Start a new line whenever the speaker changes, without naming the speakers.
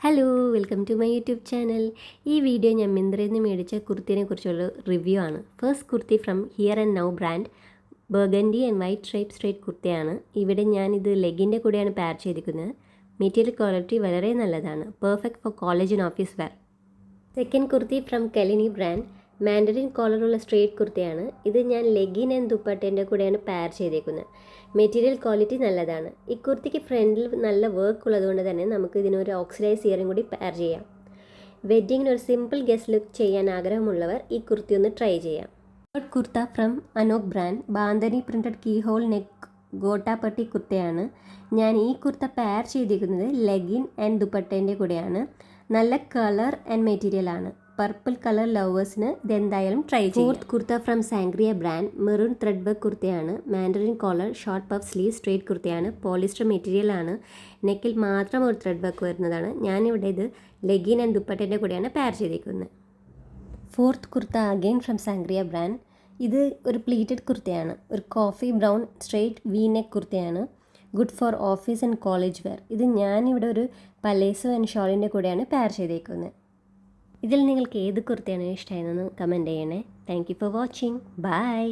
Hello, welcome to my YouTube channel. ഈ video ഞാൻ മിന്ത്രയിൽ നിന്ന് മേടിച്ച കുർത്തിനെ കുറിച്ചുള്ള റിവ്യൂ ആണ്. First kurti from Here and Now brand, burgundy and white straight കുർത്തിയാണ്. ഇവിടെ ഞാനിത് ലെഗിൻ്റെ കൂടെയാണ് പെയർ ചെയ്തിരിക്കുന്നത്. മെറ്റീരിയൽ ക്വാളിറ്റി വളരെ നല്ലതാണ്. Perfect for college and office wear. Second kurti from Kelini brand, mandarin കോളറുള്ള സ്ട്രേറ്റ് കുർത്തിയാണ്. ഇത് ഞാൻ ലെഗിൻ ആൻഡ് ദുപ്പട്ടേൻ്റെ കൂടെയാണ് പെയർ ചെയ്തേക്കുന്നത്. മെറ്റീരിയൽ ക്വാളിറ്റി നല്ലതാണ്. ഈ കുർത്തിക്ക് ഫ്രണ്ടിൽ നല്ല വർക്ക് ഉള്ളതുകൊണ്ട് തന്നെ നമുക്ക് ഇതിനൊരു ഓക്സിഡൈസ് ഇയറിംഗ് കൂടി പെയർ ചെയ്യാം. വെഡ്ഡിങ്ങിന് ഒരു സിമ്പിൾ ഗസ്റ്റ് ലുക്ക് ചെയ്യാൻ ആഗ്രഹമുള്ളവർ ഈ കുർത്തി ഒന്ന് ട്രൈ ചെയ്യാം. Third kurta from Anouk brand, bandhani printed keyhole neck gota patti കുർത്തയാണ്. ഞാൻ ഈ കുർത്ത പെയർ ചെയ്തിരിക്കുന്നത് ലെഗിൻ ആൻഡ് ദുപ്പട്ടേൻ്റെ കൂടെയാണ്. നല്ല കളർ ആൻഡ് മെറ്റീരിയൽ ആണ്. പർപ്പിൾ കളർ ലവേഴ്സിന് ഇതെന്തായാലും ട്രൈ ചെയ്യാം. Fourth kurta from Sangria brand, maroon thread work കുർത്തയാണ്. Mandarin collar, short puff sleeve, straight കുർത്തയാണ്. പോളിസ്റ്റർ മെറ്റീരിയൽ ആണ്. നെക്കിൽ മാത്രം ഒരു ത്രെഡ് വർക്ക് വരുന്നതാണ്. ഞാനിവിടെ ഇത് ലെഗിൻ ആൻഡ് ദുപ്പട്ടേൻ്റെ കൂടെയാണ് പെയർ ചെയ്തിരിക്കുന്നത്. Fourth kurta again from Sangria brand. ഇത് ഒരു പ്ലീറ്റഡ് കുർത്തയാണ്. ഒരു coffee brown straight V neck കുർത്തയാണ്. Good for office and college wear. ഇത് ഞാനിവിടെ ഒരു പലേസോ ആൻഡ് ഷോളിൻ്റെ കൂടെയാണ് പെയർ ചെയ്തേക്കുന്നത്. ഇതിൽ നിങ്ങൾക്ക് ഏത് കുർത്തയാണ് ഇഷ്ടമായതെന്ന് കമൻറ്റ് ചെയ്യണേ. Thank you for watching. By.